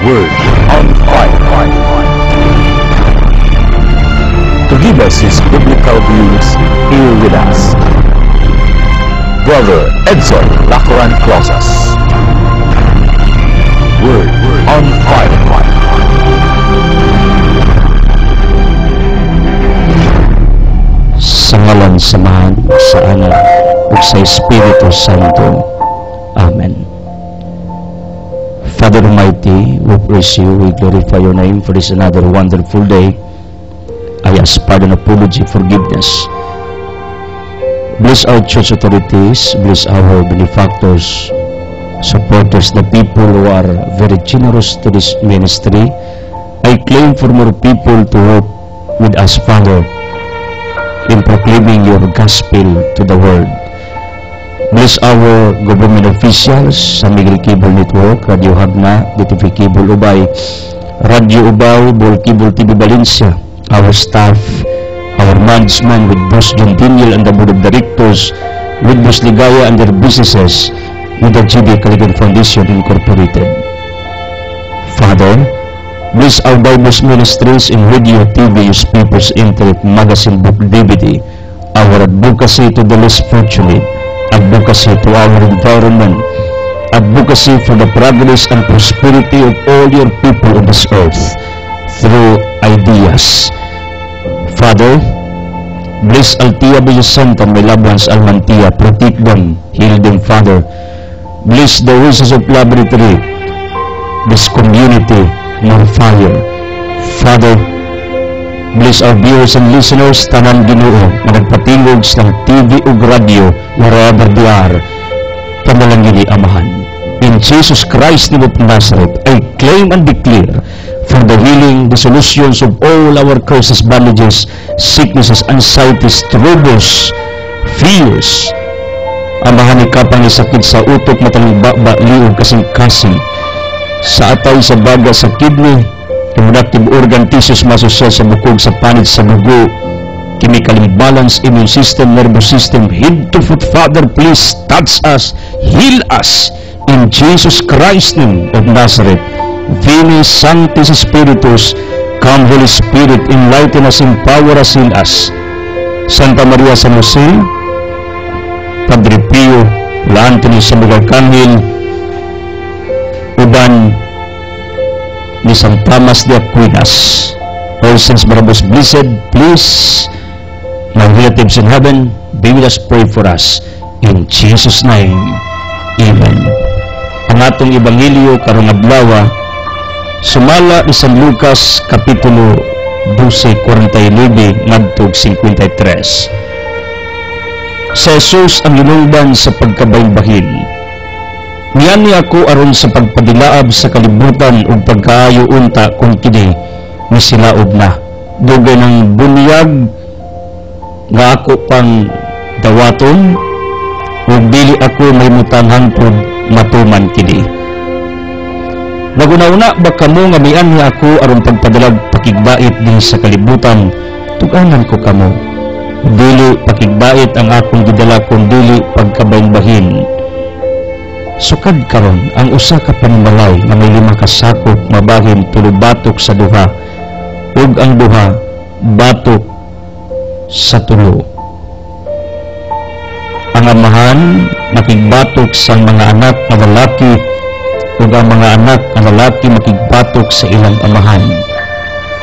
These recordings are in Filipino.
Word on Fire. To give us his biblical views, here with us, Brother Edson Lacoran Closas. Word on Fire. Sa ngalan samahan sa Anak ug sa Espiritu Santo. Amen. Father Almighty, we praise you, we glorify your name for this another wonderful day. I ask pardon, apology, forgiveness. Bless our church authorities, bless our benefactors, supporters, the people who are very generous to this ministry. I claim for more people to work with us, Father, in proclaiming your gospel to the world. Bless our government officials sa Miguel Cable Network, Radio Hagna, DTV Cable Ubay, Radio Ubay, Bol Cable TV Valencia, our staff, our management with Boss John Daniel and the Board of Directors, with Boss Ligaya and their businesses, with the GD Caligan Foundation Incorporated. Father, bless our Bible ministries in radio, TV, newspapers, internet, magazine, book, DVD, our advocacy to the less fortunate, advocacy to our environment, advocacy for the progress and prosperity of all your people on this earth through ideas. Father, bless Altia Villa Santa, my loved ones, Almantia, protect them, heal them, Father. Bless the Voices of Laboratory, this community, more fire. Father, bless our viewers and listeners, tanan Ginoo, na nagpatingog sa TV ug radio, wherever they are, panalangin ni Amahan. In Jesus Christ name of Nazareth, I claim and declare for the healing, the solutions of all our curses, bondages, sicknesses, anxieties, troubles, fears. Amahan, ikapang sakit sa utok, matang baba, liog, kasing-kasing, sa atay, sa baga, sa kidney, reproductive organ, tissues, masosel, sa bukog, sa panit, sa dugo, chemical imbalance, immune system, nervous system, head to foot. Father, please touch us, heal us, in Jesus Christ name of Nazareth. Veni Sanctis Spiritus, come Holy Spirit, enlighten us, empower us, heal us. Santa Maria San Jose, Padre Pio, La Anthony, San Miguel Arcangel, uban ni San Thomas de Aquinas, all saints, Barabas, blessed, please, my relatives in heaven, be with us, pray for us, in Jesus' name, Amen. Ang atong Ebanghelyo karong adlaw sumala ni San Lucas kapitulo 12:49 ngadtog 53. Sa Jesus ang inungdan sa pagkabahin-bahin. Niyan niya ako aron sa pagpadilaab sa kalibutan ug pagkaayo unta kung kini misilaob na. Dugay ng bunyag nga ako pang dawaton ug dili ako mahimutang hangtod matuman kini. Naguna-una ba kamo nga mian niya ako aron pagpadalag pakigbait din sa kalibutan, tuganan ko kamo. Dili pakigbait ang akong gidala kung dili pagkabahin-bahin. Sukad karon ang usa ka panimalay nga may 5 ka sakop mabahin 3 batok sa duha ug ang duha batok sa 3. Ang amahan makigbatok sa mga anak na lalaki ug ang mga anak na lalaki makigbatok sa ilang amahan.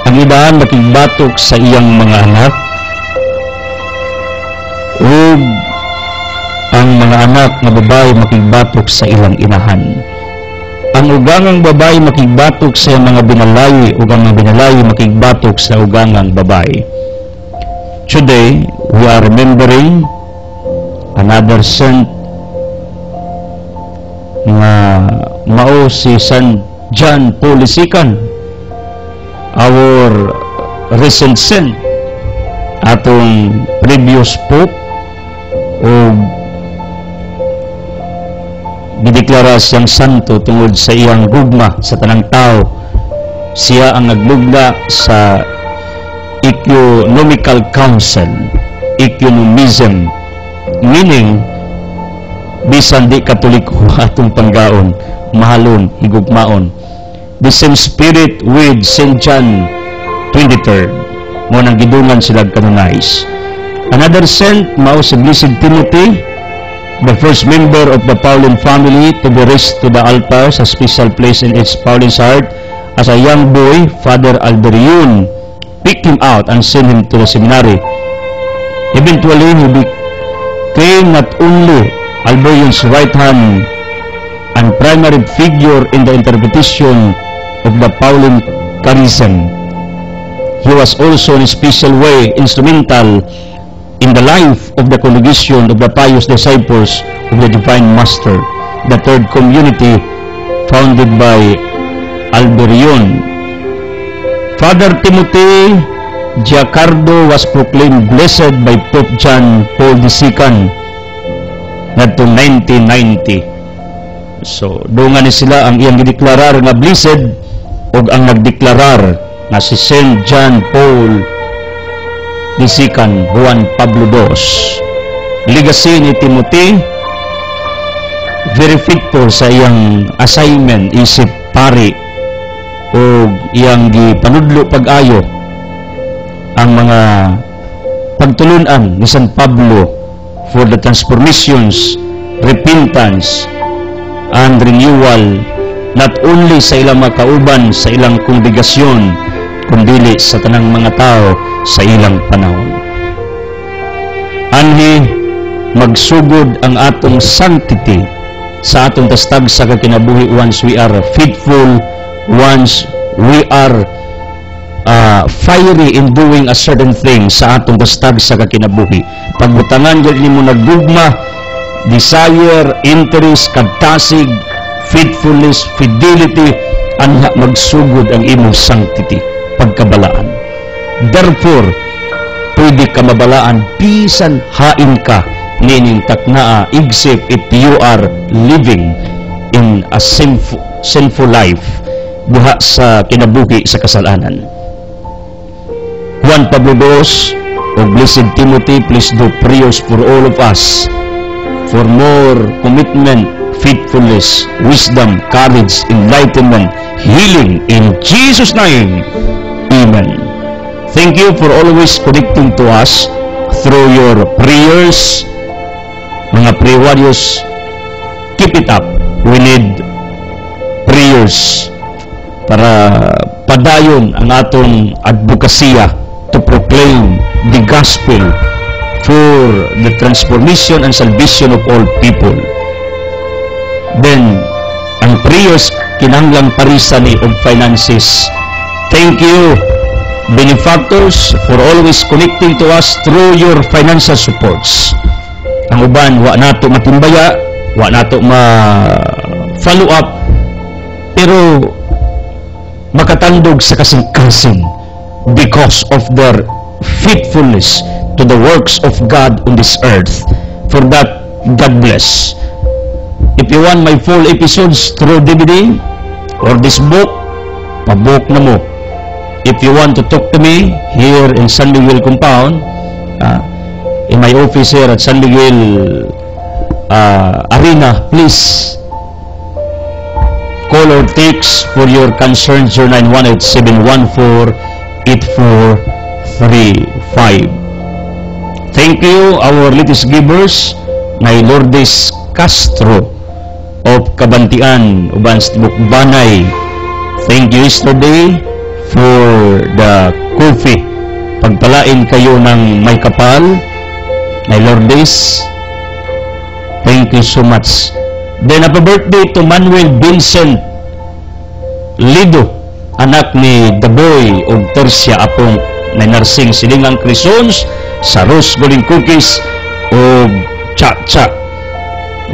Ang idahan makigbatok sa iyang mga anak ug ang mga anak na babae makigbatok sa ilang inahan. Ang ugangang babae makigbatok sa mga binalayi ug ang mga binalayi makigbatok sa ugangang babae. Today, we are remembering another saint nga mao si San John Paul II, our recent saint, atong previous pope, o gideklara siyang santo tungod sa iyang gugma sa tanang tao. Siya ang naglugda sa Economical Council, economism, meaning bisan di katoliko atong panggaon, mahalon, higugmaon, the same spirit with St. John 23rd. Mo nang gidungan sila canonize. Another saint, mao si Blessed Timothy, the first member of the Pauline family to be raised to the altar sa special place in its Pauline's heart. As a young boy, Father Alberion picked him out and sent him to the seminary. Eventually, he became not only Alberion's right hand and primary figure in the interpretation of the Pauline charism, he was also in a special way instrumental in the life of the congregation of the pious disciples of the Divine Master, the third community founded by Alberion. Father Timothy Giacardo was proclaimed blessed by Pope John Paul II ngadtong 1990. So, doon nga ni sila ang iyang gideklarar nga blessed o ang nagdeklarar na si St. John Paul II Juan Pablo II. Legacy ni Timothy, very faithful sa iyang assignment, isip pari o iyang gipanudlo pag-ayo ang mga pagtulunan ni San Pablo for the transformations, repentance, and renewal not only sa ilang mga kauban sa ilang kongregasyon kundi sa tanang mga tao sa ilang panahon. Anhi magsugod ang atong sanctity sa atong tastag sa kakinabuhi once we are faithful, once we are fiery in doing a certain thing sa atong tastag sa kakinabuhi. Pagbutangan gid nimo nagdugma, desire, interest, kadtasig, faithfulness, fidelity, anha magsugod ang imong sanctity, pagkabalaan. Therefore, pwede ka mabalaan bisan hain ka nining taknaa except if you are living in a sinful life buha sa kinabuhi sa kasalanan. Juan Pablo II o Blessed Timothy, please do prayers for all of us for more commitment, faithfulness, wisdom, courage, enlightenment, healing in Jesus' name. Amen. Thank you for always connecting to us through your prayers. Mga prayer warriors, keep it up. We need prayers para padayon ang atong advokasya to proclaim the gospel for the transformation and salvation of all people. Then, ang prayers kinahanglang parisan ni og finances. Thank you, benefactors, for always connecting to us through your financial supports. Ang uban, wa nato matimbaya, wa nato ma-follow up, pero makatandog sa kasing-kasing because of their faithfulness to the works of God on this earth. For that, God bless. If you want my full episodes through DVD or this book, pabook na mo. If you want to talk to me here in San Miguel compound, in my office here at San Miguel Arena, please call or text for your concerns 0918-714-8435. Thank you, our latest givers, may Lourdes Castro of Kabantian, uban sa Tibok Banay. Thank you yesterday for the coffee. Pagpalain kayo ng may kapal, may Lourdes. Thank you so much. Then, happy birthday to Manuel Vincent Lido, anak ni The Boy o Tercia Apong na nursing silingang Crisons sa Rose Golden Cookies o Cha-Cha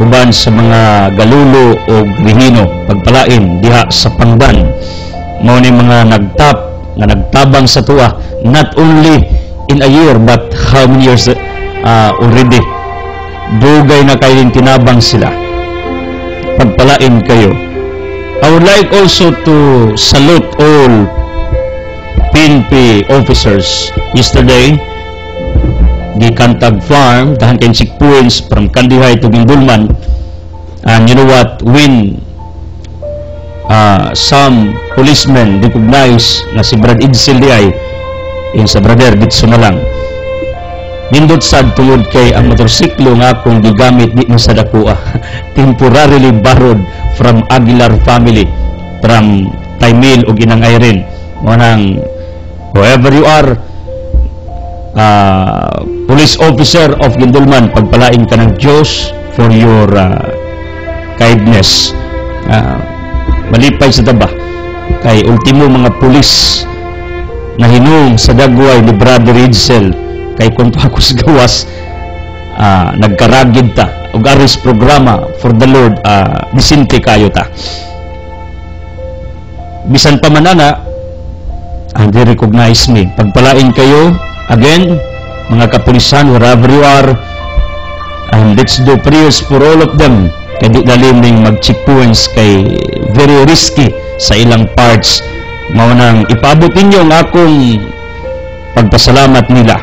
uban sa mga galulo o grihino pagpalain diha sa Pangban. Mao ni mga nagtabang sa tuwa, not only in a year but how many years already. Dugay na kayong tinabang sila. Pagpalain kayo. I would like also to salute all PNP officers. Yesterday, di Kantag Farm, dahan kayong checkpoints from Kandihay to Gindulman. And you know what? When some policemen recognize na si Brad Edsel di ay yung sa brother ditso na lang. Nindot sad tungod kay ang motorsiklo nga akong gigamit di na sa dakuha temporarily borrowed from Aguilar family from Taymil ug Inang Irene. Manang whoever you are, police officer of Gindulman, pagpalain ka ng Diyos for your kindness. Malipay sa taba kay ultimo mga pulis na hinung sa dagway ni Brother Edsel kay kung pakus gawas nagkaragid ta og aris programa for the Lord, disinte kayo ta bisan pa manana and they recognize me. Pagpalain kayo again mga kapulisan wherever you are, and let's do prayers for all of them kay di dalim ning mag-checkpoints kay very risky sa ilang parts. Mao nang ipaabot ninyo ang akong pagpasalamat nila.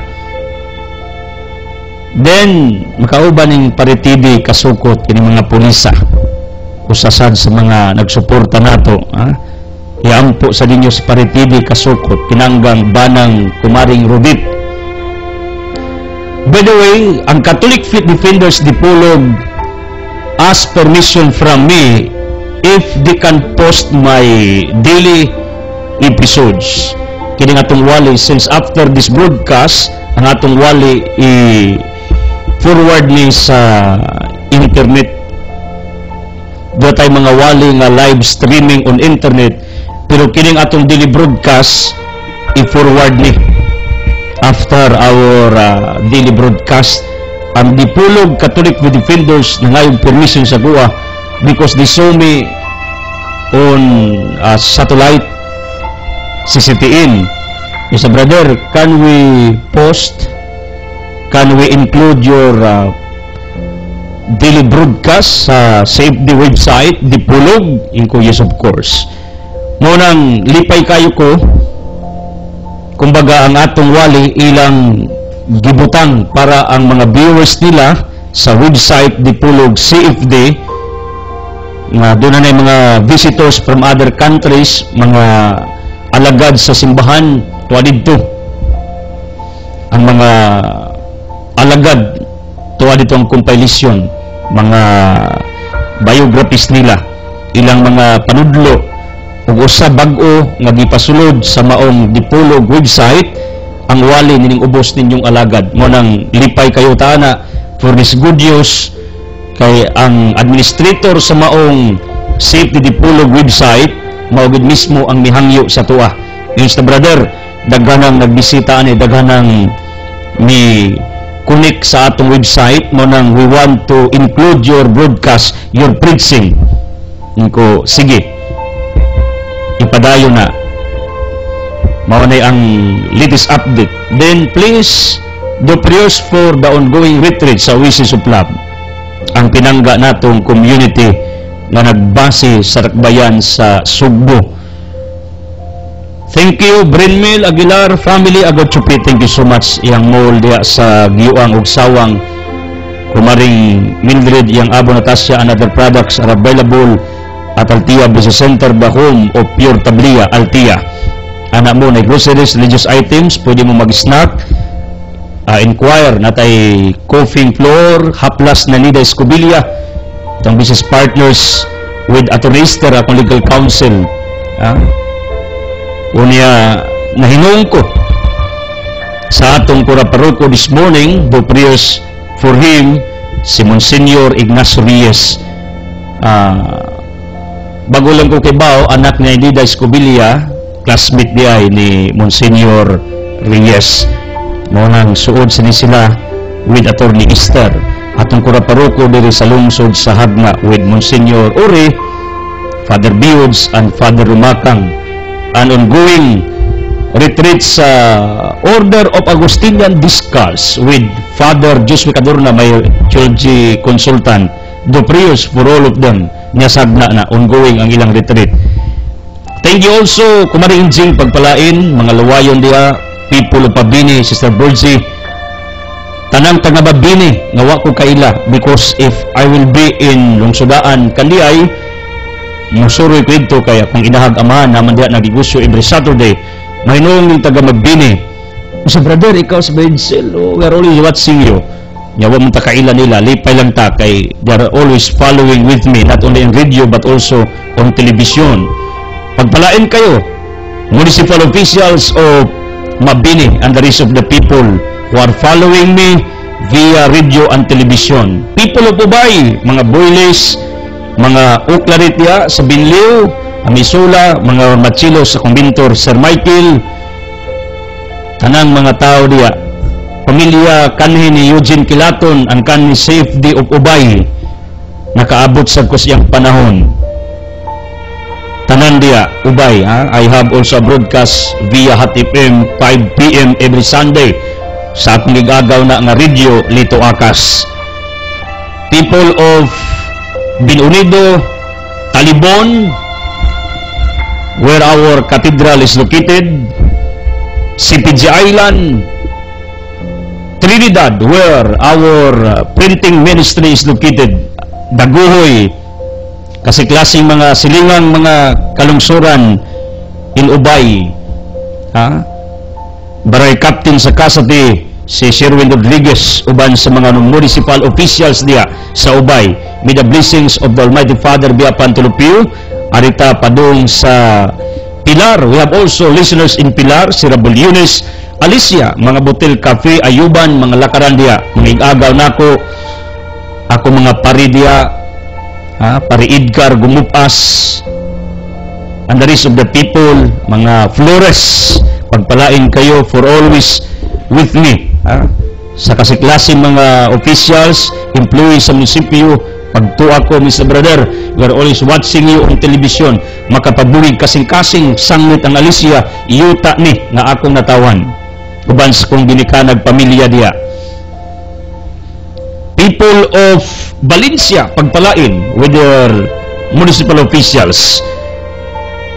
Then makauban ning paritidi kasukot kini mga pulisa usasad sa mga nagsuporta nato, iampo sa ninyo sa paritidi kasukot kinanggang banang kumaring Rudit. By the way, ang Catholic Fleet Defenders Dipolog ask permission from me if they can post my daily episodes. Kini atong wali, since after this broadcast, ang atong wali i-forward ni sa internet. Doon tayo mga wali nga live streaming on internet, pero kining atong daily broadcast i-forward ni after our daily broadcast. Ang Dipolog Catholic Defenders na ngayong permission sa kuha because they saw me on satellite CCTN. Mr. Brother, can we post, can we include your daily broadcast sa Save the website, Dipolog? Inko, yes of course. Munang lipay kayo ko, kumbaga ang atong wali ilang gibutang para ang mga viewers nila sa website Dipolog CFD nga doon na mga visitors from other countries, mga alagad sa simbahan tuwa dito, ang mga alagad tuwa dito ang compilation, mga biographies nila, ilang mga panudlo ug usa bag-o nga gipasulod sa maong Dipolog website ang wali nining ubos ninyong alagad. Mo nang lipay kayo tana for this good news kay ang administrator sa maong Save the Dipolog website mao gid mismo ang mihangyo sa tuwa. Mr. Brother, daghanang nagbisita ani, daghanang mi connect sa atong website. Mo nang we want to include your broadcast, your preaching. Niko, sige, ipadayon na. Mao na ang latest update. Then please do prayers for the ongoing retreat sa Oasis of Love, ang pinangga natong community na nagbase sa Rakbayan sa Sugbo. Thank you, Brenmel Aguilar family Agotchupi. Thank you so much. Iyang mall diya sa Giyuang ug Sawang. Kumaring Mildred, iyang abo Natasha, another products are available at Altia Business Center, the home of Pure Tablia, Altia. Anak mo na groceries, religious items, pwede mo mag-snack. Inquire natay coughing floor, haplas na Nida Escobilia, itong business partners with attorneyster akong legal counsel. Unya nahinung ko sa atong Kuraparuko this morning, do prayers for him, si Monsignor Ignacio Reyes. Bago lang ko kay Bao, anak ni Nida Escobilia, classmate diay ni Monsignor Reyes. Mo nang suod sila with Attorney Esther. Atong Kuraparuko diri sa lungsod sa Hagna with Monsignor Uri, Father Biods, and Father Rumakang. An ongoing retreat sa Order of Augustinian Discals with Father Joshua Cadorna, my theology consultant. Do prayers for all of them. Nya sagna na ongoing ang ilang retreat. Thank you also, Kumari Injing, pagpalain, mga lawayon diya, people of Pabini, Sister Borgie, tanang taga Pabini, nga wa ko kaila, because if I will be in Lungsodaan, Kandiay, musuroy ko ito kaya kung inahag amahan naman diya nagigusyo every Saturday mahinoong yung taga magbini. So brother, ikaw sa Bedsel, we are always watching you. Yawa mong takailan nila, lipay lang ta kay they are always following with me, not only in radio but also on television. Pagpalain kayo, municipal officials of Mabini and the rest of the people who are following me via radio and television. People of Ubay, mga Boyles, mga Uklaritya sa Binliw, Amisula, mga Machilo sa Kumbintor, Sir Michael, tanang mga tao diya, pamilya kanhi ni Eugene Kilaton, ang kanhi safety of Ubay, nakaabot sa kusyang panahon. Tanan diya, Ubay, I have also a broadcast via Hot FM 5 p.m. every Sunday sa akong gigagaw na nga radio Lito Akas. People of Binunido, Talibon, where our cathedral is located, CPG Island, Trinidad, where our printing ministry is located, Daguhoy, kasi klaseng mga silingang mga kalungsuran in Ubay, Baray Captain sa Kasati, si Sherwin Rodriguez, uban sa mga municipal officials diya sa Ubay. May the blessings of the Almighty Father biya Pantulupiu, arita padung sa Pilar. We have also listeners in Pilar, si Rabul Yunis, Alicia, mga Butil Cafe, Ayuban, mga lakaran diya, mga igagaw nako, ako mga pari diya, pari Edgar Gumupas, and the rest of the people, mga Flores, pagpalain kayo for always with me, sa kasiklaseng mga officials, employees sa munisipyo, pagtuwa ko, Mr. Brother, we are always watching you on television, makapabulig kasing-kasing sangit ang Alicia, iyuta ni nga akong natawan, uban sa kong ginikanag pamilya diya. People of Valencia, pagpalain with their municipal officials,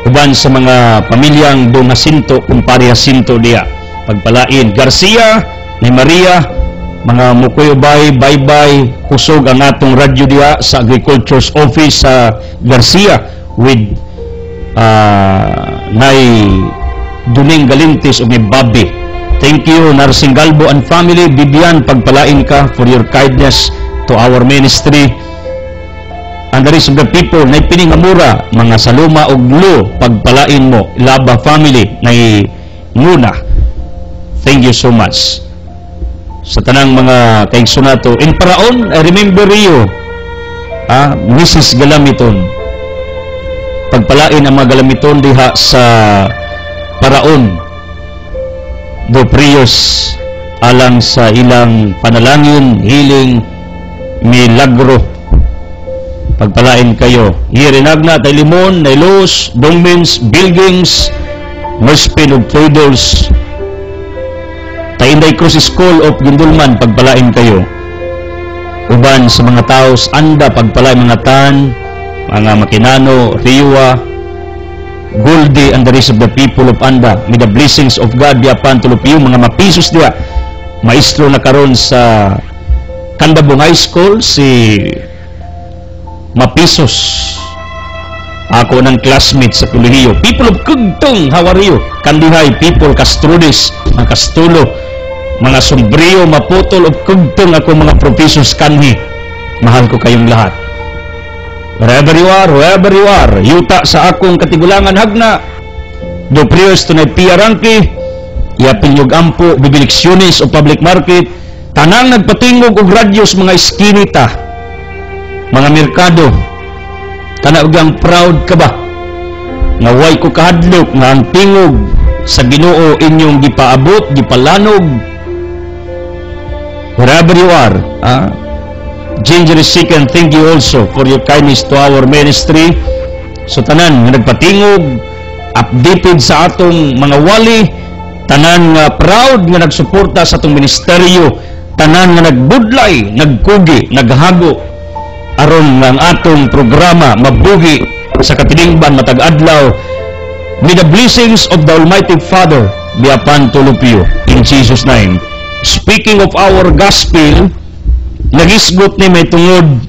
uban sa mga pamilyang Don Jacinto, kumpare Jacinto diya, pagpalain. Garcia, ni Maria, mga Mukoy Ubay, Baybay, kusog ang atong radyo diya sa Agriculture's Office sa Garcia with Nay Duning Galintis o ni Bobby. Thank you, Narsing Galbo and family. Bibian, pagpalain ka for your kindness to our ministry. And the rest of the people, na piningamura, mga Saluma o Glo, pagpalain mo. Laba family, na Nguna. Thank you so much. Sa tanang mga kaigsunato. In Paraon, I remember you, Mrs. Galamiton. Pagpalain ang mga Galamiton diha sa Paraon. Do priyos alang sa ilang panalangin, healing, milagro. Pagpalain kayo. Hirinagna, tay Limon, Nailos, Dongmens, Buildings, Merspin of Traders, Tainday Cruz School of Gindulman, pagpalain kayo. Uban sa mga tao sa Anda, pagpalain mga Tan, mga Makinano, Riwa, Goldie, and the rest of the people of Anda. May the blessings of God biya Pantulupiu, mga mapisos diya. Maestro na karon sa Candabong High School, si Mapisos. Ako ng classmate sa kolehiyo. People of Kugtong, how are you? Kandihay, people, Castrodes, mga Castulo, mga Sombrio, Maputol of Kugtong, ako mga professors kanhi. Mahal ko kayong lahat. Wherever you are, yuta sa akong katigulangan hagna. Do prayers to na Pia Rangki, iapil yung ampo, bibiliksyonis o public market, tanang nagpatingog og radyos mga iskinita, mga merkado, tanagang proud ka ba? Nga way ko kahadlok, nga ang tingog sa Ginoo inyong gipaabot, gipalanog. Wherever you are, Ginger is sick, and thank you also for your kindness to our ministry. So tanan nga nagpatingog, updated sa atong mga wali, tanan nga proud nga nagsuporta sa atong ministeryo, tanan nga nagbudlay, nagkugi, naghago aron nga ang atong programa mabugi sa katilingban matag adlaw. May the blessings of the Almighty Father be upon Tulupiu in Jesus' name. Speaking of our gospel, nagisgot ni may tungod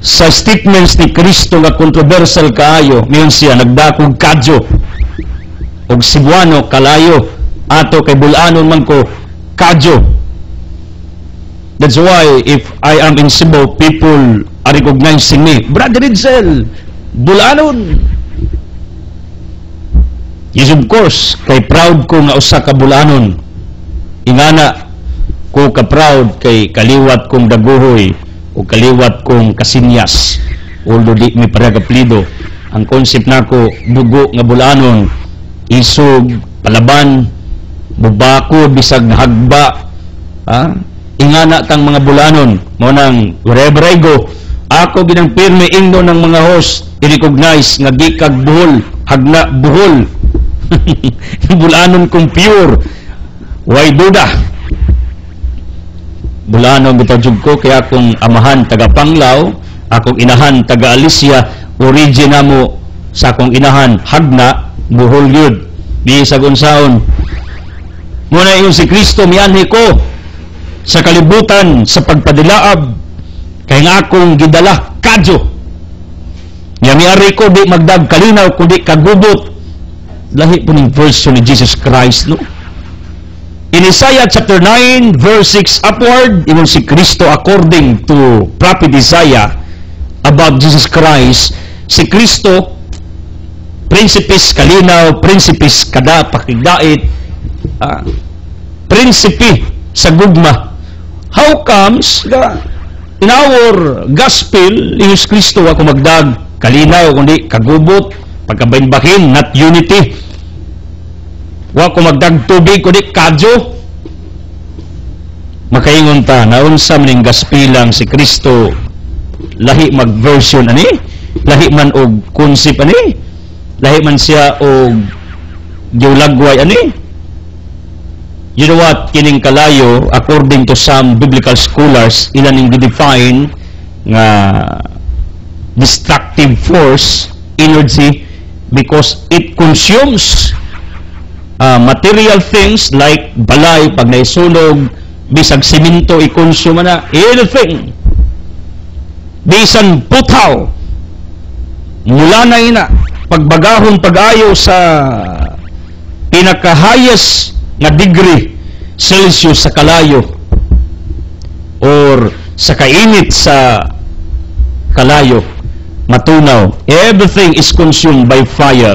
sa statements ni Kristo nga controversial kaayo, miyon siya nagdakog kadyo og Cebuano kalayo ato kay bulanon man ko kadyo. That's why if I am in Cebu, people are recognizing me. Brother Ridsel, bulanon. Yes, of course, kay proud ko nga usa ka bulanon. Ingana ko ka proud kay kaliwat kong daguhoy o kaliwat kong kasinyas. Although di mi para kaplido, ang concept nako dugo nga bulanon, isog, palaban, bubako, bisag hagba, ingana tang mga bulanon mo nang wherever I go, ako ginang pirme ingno ng mga host i-recognize nga di kag buhol, hagna buhol. Bulanon kong pure, why duda. Bulanon gitajud ko kaya akong amahan taga Panglao, akong inahan taga Alicia, origin mo sa akong inahan hagna buhol yun, di sa gunsaon. Muna yung si Kristo mianhi ko sa kalibutan sa pagpadilaab kay nga akong gidala kadyo. Nga miari ko di magdag kalinaw kundi kagubot. Lahi po ng version ni Jesus Christ, no? In Isaiah chapter 9 verse 6 upward, ingon si Kristo according to prophet Isaiah about Jesus Christ. Si Kristo prinsipis kalinaw, prinsipis kada pakigdait, prinsipi sa gugma. How comes in our gospel, Jesus Kristo ako magdag kalinaw kundi kagubot, pagkabahin-bahin, not unity. Wa ko magdag tubig kundi kadyo. Makaingon ta naunsa maning gaspilang si Kristo lahi mag-version ani, lahi man og concept ani, lahi man siya og giulagway ani. You know what, kining kalayo, according to some biblical scholars, ilan ning define nga destructive force, energy, because it consumes material things like balay, pag naisunog, bisag simento, i-consume na, anything. Bisan putaw, mula na ina, pagbagahon pag-ayo sa pinaka-highest nga degree Celsius sa kalayo or sa kainit sa kalayo, matunaw, everything is consumed by fire.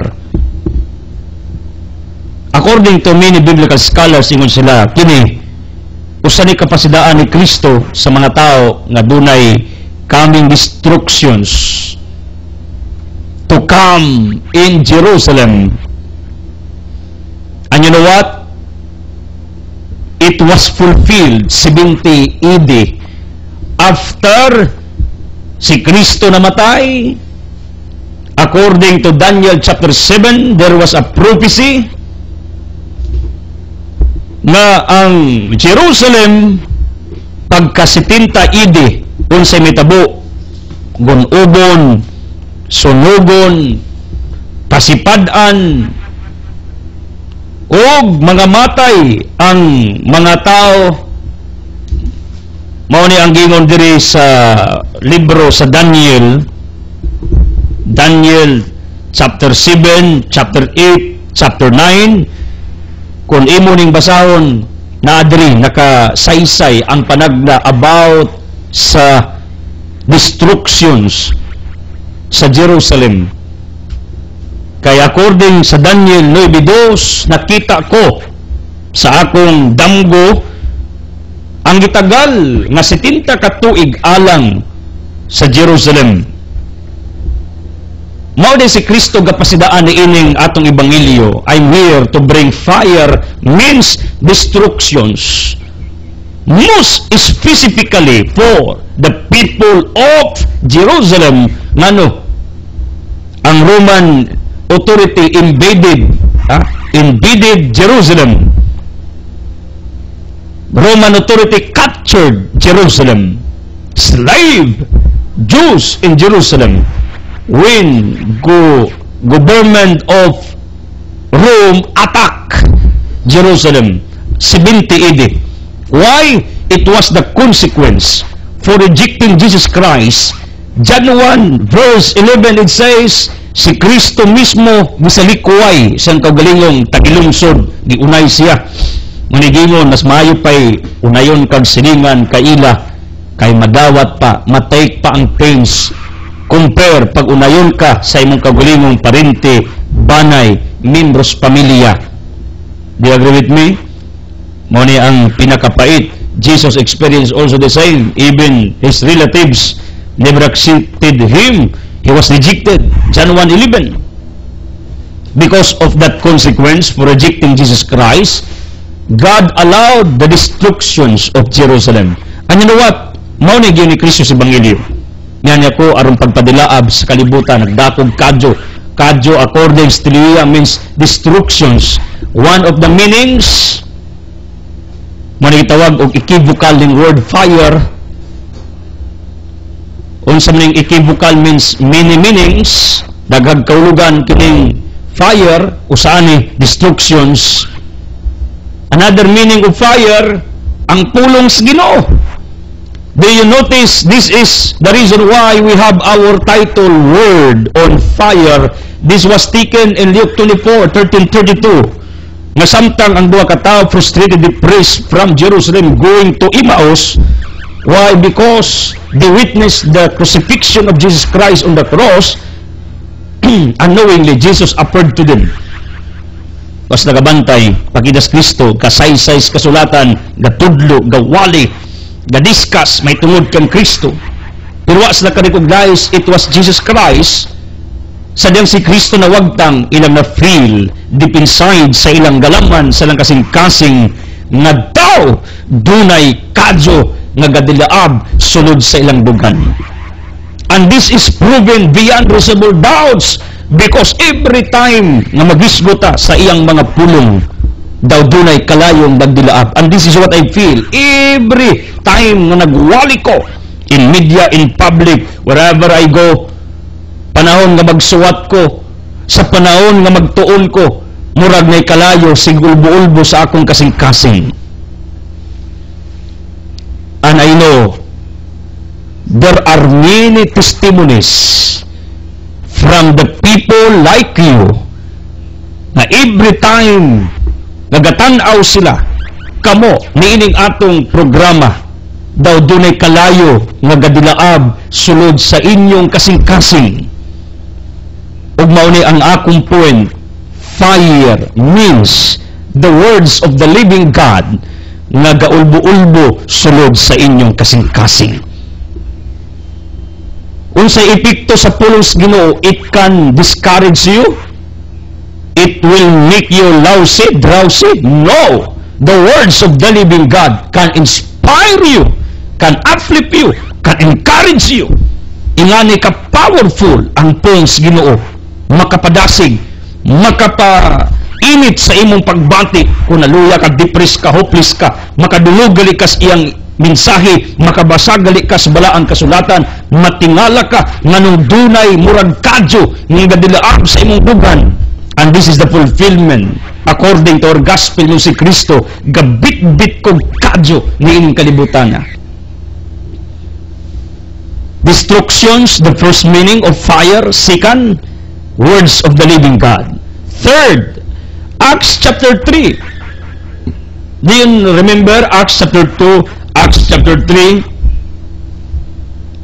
According to many biblical scholars, ingon sila kini usa ni kapasidaan ni Kristo sa mga tao nga dunay coming destructions to come in Jerusalem. And you know what? It was fulfilled 70 AD after si Kristo namatay. According to Daniel chapter 7, there was a prophecy na ang Jerusalem pagka 70 AD unsay mitabo, gun-ubon, sunugon, pasipad-an, og mga matay ang mga tao. Mao ni ang gingon diri sa libro sa Daniel chapter 7, chapter 8, chapter 9. Kung imo ning basahon, na diri nakasaysay ang panagna about sa destructions sa Jerusalem. Kaya according sa Daniel 9:2, nakita ko sa akong damgo ang gitagal nga 70 ka tuig alang sa Jerusalem. Mao din si Kristo gapasidaan ni ining atong ebanghelyo. I'm here to bring fire means destructions. Most specifically for the people of Jerusalem. Ngano? Ang Roman authority invaded Jerusalem. Roman authority captured Jerusalem. Slave Jews in Jerusalem. When government of Rome attack Jerusalem 70 AD. Why? It was the consequence for rejecting Jesus Christ John 1 verse 11, it says, si Kristo mismo misalikuay siyang kaugalingong tagilungsod, giunay siya. Manigingon, mas maayo pa'y unayon kag silingan kaila, kay madawat pa, matake pa ang pains. Compare, pag unayon ka sa imong kaugalingong parente, banay, membros pamilya. Do you agree with me? Mao ni ang pinakapait. Jesus experienced also the same. Even his relatives never accepted him. He was rejected. John 1:11. Because of that consequence for rejecting Jesus Christ, God allowed the destructions of Jerusalem. And you know what? Mao ni gyud ni Kristo sa Ebanghelyo. Yan ko aron pagpadilaab sa kalibutan, nagdakog kadyo. Kadyo according to Leah means destructions. One of the meanings mo gitawag og equivocal ning word fire. Unsa man ning equivocal means many meanings, daghang kaulugan kining fire usani destructions. Another meaning of fire, ang pulong sa Ginoo. Do you notice this is the reason why we have our title word on fire? This was taken in Luke 24:13-32. Nga samtang ang duha ka tawo frustrated, depressed from Jerusalem going to Emmaus. Why? Because they witnessed the crucifixion of Jesus Christ on the cross. Unknowingly, Jesus appeared to them. Pas nagabantay, pagidas Kristo, kasaysay kasulatan, gatudlo, gawali, gadiskas, may tungod kang Kristo. Pero was na recognize it was Jesus Christ. Sadyang si Kristo na wagtang ilang na feel deep inside sa ilang galaman, sa ilang kasing-kasing nga daw dunay kadyo nga gadilaab sulod sa ilang dugan. And this is proven beyond reasonable doubts because every time nga magisgota sa iyang mga pulong daw dunay kalayong nagdilaab. And this is what I feel every time nga nagwali ko in media, in public, wherever I go. Panahon nga magsuwat ko, sa panahon nga magtuon ko, murag na'y kalayo, sigulbo-ulbo sa akong kasing-kasing. And I know, there are many testimonies from the people like you, na every time nagatanaw sila, kamo, niining atong programa, daw dunay kalayo nga gadilaab sulod sa inyong kasing-kasing. Ug mao ni ang akong point, fire means the words of the living God nga gaulbo-ulbo sulod sa inyong kasing-kasing. Unsay epekto sa pulong sa Ginoo, it can discourage you, it will make you lousy, drowsy. No! The words of the living God can inspire you, can uplift you, can encourage you. Ingani ka powerful ang pulong sa Ginoo, makapadasig, makapainit sa imong pagbati. Kung naluya ka, depressed ka, hopeless ka, makadulog gali ka sa iyang mensahe, makabasag gali ka sa balaang kasulatan, matingala ka nganong dunay murag kadyo nga gadilaab sa imong dugan. And this is the fulfillment according to our gospel ng si Kristo, gabit-bit kong kadyo ni inyong kalibutan. Destructions, the first meaning of fire. Second, words of the living God. Third, Acts chapter 3. Do you remember Acts chapter 2, Acts chapter 3?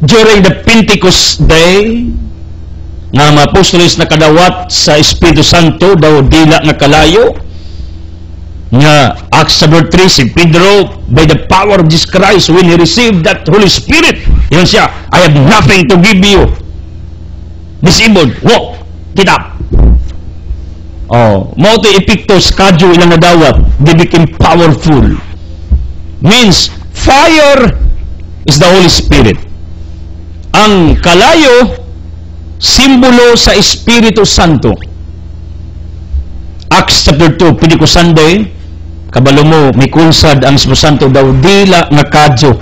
During the Pentecost day, nga mga apostoles na kadawat sa Espiritu Santo, daw dila nga kalayo, nga Acts chapter 3, si Pedro, by the power of Jesus Christ, when he received that Holy Spirit, yun siya, I have nothing to give you. Disabled, walk, get up. Mao to epiktos kadyo ilang nadawat, they became powerful. Means fire is the Holy Spirit. Ang kalayo simbolo sa Espiritu Santo. Acts chapter 2, Pentecost Sunday, kabalo mo, may kunsad ang Espiritu Santo daw dila nga kadyo.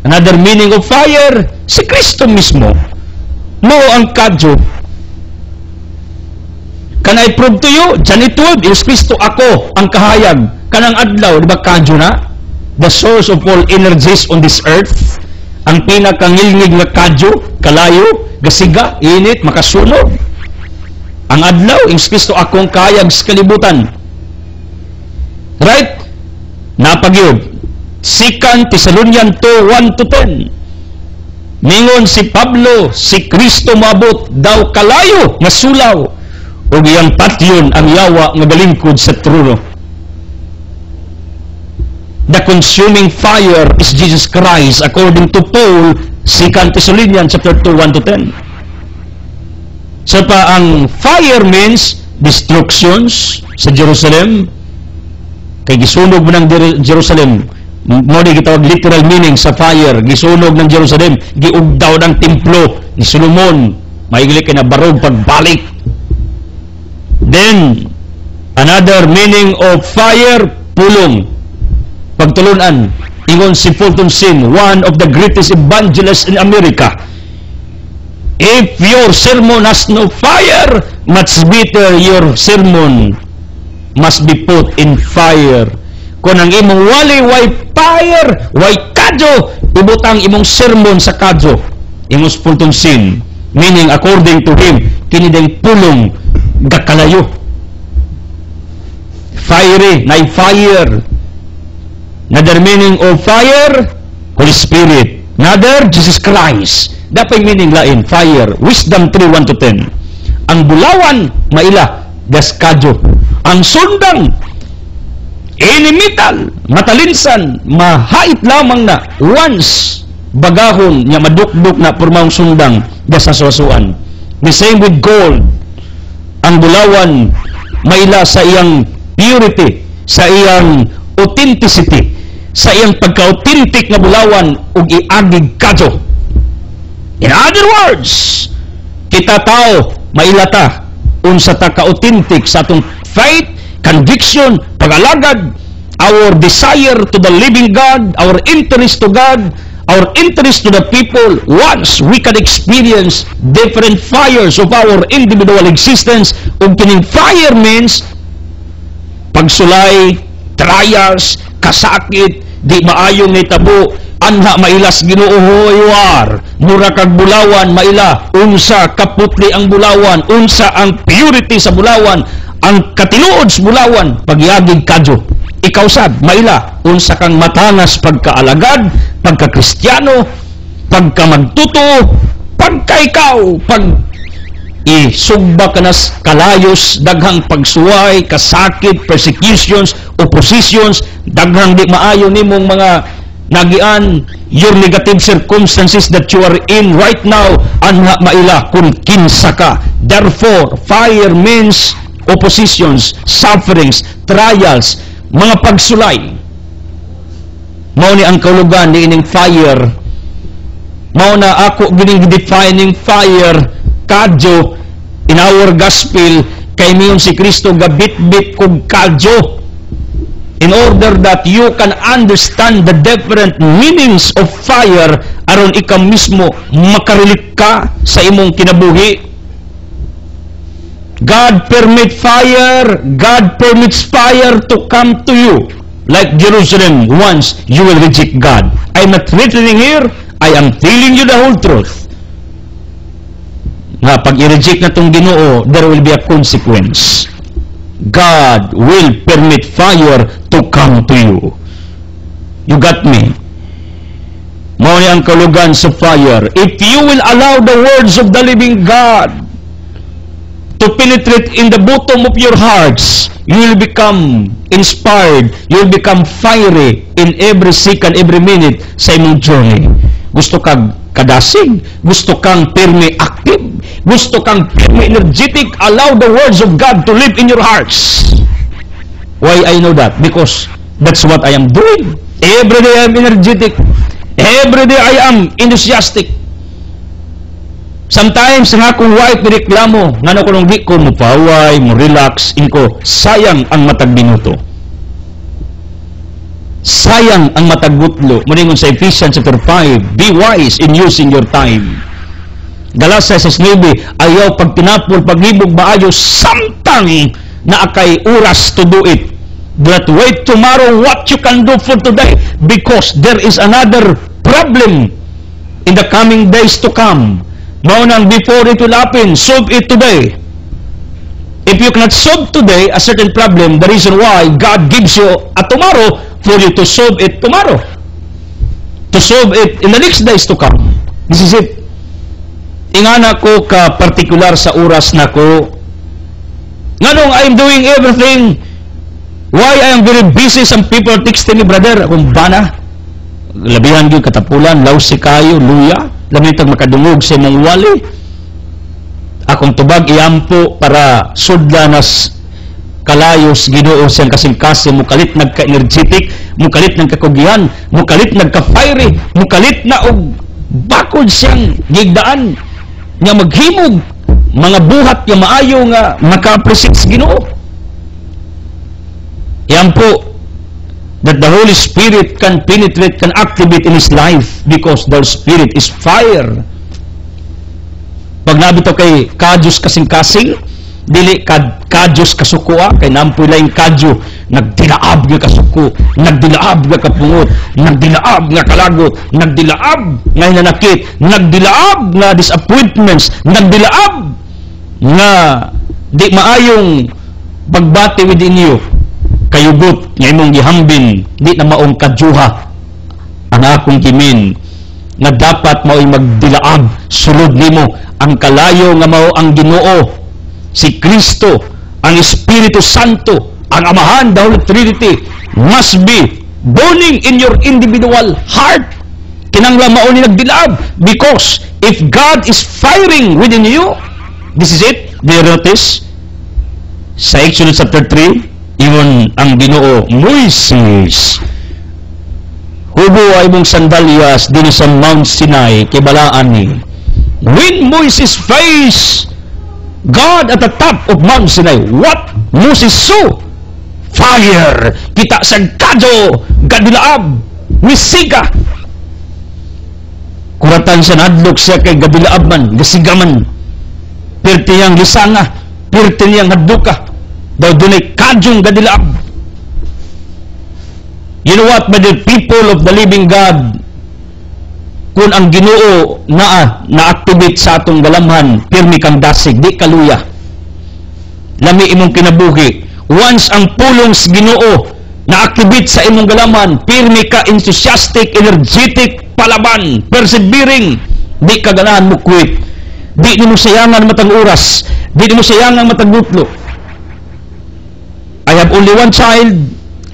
Another meaning of fire, si Kristo mismo. Mo ang kadyo. Can I prove to you? John 12, is Kristo ako ang kahayag. Kanang adlaw, di ba kadyo na? The source of all energies on this earth. ang pinakangilngig nga kadyo, kalayo, gasiga, init, makasunog. Ang adlaw, ing Kristo akong kayag sa kalibutan. Right? Napagyod. 2 Thessalonians 2:1-10. Mingon si Pablo, si Kristo maabot daw kalayo nga sulaw ug iyang patyon ang yawa nga galingkod sa trono. The consuming fire is Jesus Christ according to Paul, 2 Thessalonians chapter 2:1-10. So pa ang fire means destructions sa Jerusalem. Kay gisunog mo ng Jerusalem. Mo di gitawag literal meaning sa fire. Gisunog ng Jerusalem. Giugdaw ng templo ni Solomon. Maigli kay na barog pagbalik. Then, another meaning of fire, pulong. Pagtulunan. Ingon si Fulton Sheen, one of the greatest evangelists in America. If your sermon has no fire, much better your sermon must be put in fire. Kung ang imong way fire, way kadyo, ibutang imong sermon sa kadyo. Imong Fulton Sheen. Meaning, according to him, kinideng pulong gakalayo. Fiery, na fire. Another meaning of fire, Holy Spirit. Another, Jesus Christ. Dapat meaning lain, fire. Wisdom 3:1-10. Ang bulawan, maila, gaskadyo. Ang sundang, inimital, matalinsan, mahait lamang na once bagahon niya madukduk na pormang sundang gasaswasuan. The same with gold. Ang bulawan, maila sa iyang purity, sa iyang authenticity, sa iyang pagka-authentic na bulawan ug iagig kadyo. In other words, kita tao, mailata, unsa ta ka-authentic sa atong faith, conviction, pag-alagad, our desire to the living God, our interest to God, our interest to the people. Once we can experience different fires of our individual existence, ug kining fire means pagsulay, trials, kasakit, di maayong nitabo, anha mailas Ginoo war, mura kag bulawan maila, unsa kaputli ang bulawan, unsa ang purity sa bulawan, ang katinuod sa bulawan, pagyagig kadyo. Ikaw sad, maila, unsa kang matangas pagkaalagad, pagka-Kristiyano, pagka-magtuto, pagka-ikaw, isugba ka nas kalayos, daghang pagsuway, kasakit, persecutions, oppositions, daghang di maayo nimong mga nagian, your negative circumstances that you are in right now, anha maila kung kinsa ka. Therefore, fire means oppositions, sufferings, trials, mga pagsulay. Mao ni ang kaulugan ni ining fire. Mao na ako gining defining fire kadyo in our gospel kay miyon si Kristo gabit-bit kog kadyo in order that you can understand the different meanings of fire aron ikaw mismo makarilik ka sa imong kinabuhi. God permit fire, God permits fire to come to you. Like Jerusalem, once you will reject God. I'm not threatening here, I am telling you the whole truth. Nga, pag i-reject na itong Ginoo, there will be a consequence. God will permit fire to come to you. You got me? Mao ni ang kalugan sa fire. If you will allow the words of the living God to penetrate in the bottom of your hearts, you will become inspired, you will become fiery in every second, every minute sa imong journey. Gusto kang kadasig, gusto kang firme active, gusto kang firme energetic, allow the words of God to live in your hearts. Why I know that? Because that's what I am doing. Every day I am energetic. Every day I am enthusiastic. Sometimes nga akong wife nireklamo, nga ko nung di ko mo paway, mo relax, inko, sayang ang matag minuto. Sayang ang matagutlo. Maningon sa Ephesians chapter 5, be wise in using your time. Galatians 6:9, ayaw pag pinapol, paghibog maayo, samtang na akay oras to do it. Do not wait tomorrow what you can do for today because there is another problem in the coming days to come. Maunang before it will happen, solve it today. If you cannot solve today a certain problem, the reason why God gives you a tomorrow for you to solve it tomorrow. To solve it in the next days to come. This is it. Ingana ko ka particular sa oras na ko. Nganong I am doing everything. Why I am very busy? Some people are texting me, brother, akong bana. Labihan yung katapulan, lausi kayo, luya. Lamitag makadungog sa imong wali. Akong tubag iampo para sudla nas kalayos Ginoo siyang kasing-kasing, mukalit nagka-energetic, mukalit nagkakugihan, mukalit nagka-fiery, mukalit na og bakod siyang gigdaan nga maghimog mga buhat nga maayo nga maka-appreciate sa Ginoo. Yan po, that the Holy Spirit can penetrate, can activate in his life because the Spirit is fire. Pag nabito kay kadyos kasing-kasing, dili kadyos kasukua, kay nampoy lang kadyo, nagdilaab nga kasuko, nagdilaab nga kapungot, nagdilaab nga kalagot, nagdilaab nga hinanakit, nagdilaab nga disappointments, nagdilaab nga di maayong pagbati within you, kayugot nga imong gihambin, di na maong kadyuha ang akong kimin, nga dapat mao'y magdilaab sulod nimo ang kalayo nga mao ang Ginoo, si Kristo, ang Espiritu Santo, ang Amahan, the Holy Trinity, must be burning in your individual heart. Kinanglan mao ni nagdilaab, because if God is firing within you, this is it. Do you notice? Sa Exodus chapter 3, iyon ang Ginoo, Moises, hubo ay mong sandalyas din sa Mount Sinai, kibalaan ni. When Moses faced God at the top of Mount Sinai, what Moses saw? Fire! Kita sa kadyo, gadilaab, misiga. Kuratan siya, nadlok siya kay gadilaab man, gasigaman. Pirti niyang lisanga, pirti niyang hadluka. Daw dunay kadyong gadilaab. You know what, my dear people of the living God, kung ang Ginoo na-activate sa atong galamhan, pirmi kang dasig, di kaluya. Lami imong kinabuhi. Once ang pulong sa Ginoo na-activate sa imong galamhan, pirmi ka, enthusiastic, energetic, palaban, persevering, di ka ganahan mo quit. Di mo sayangan matang oras, di mo sayangan matang gutlo. I have only one child,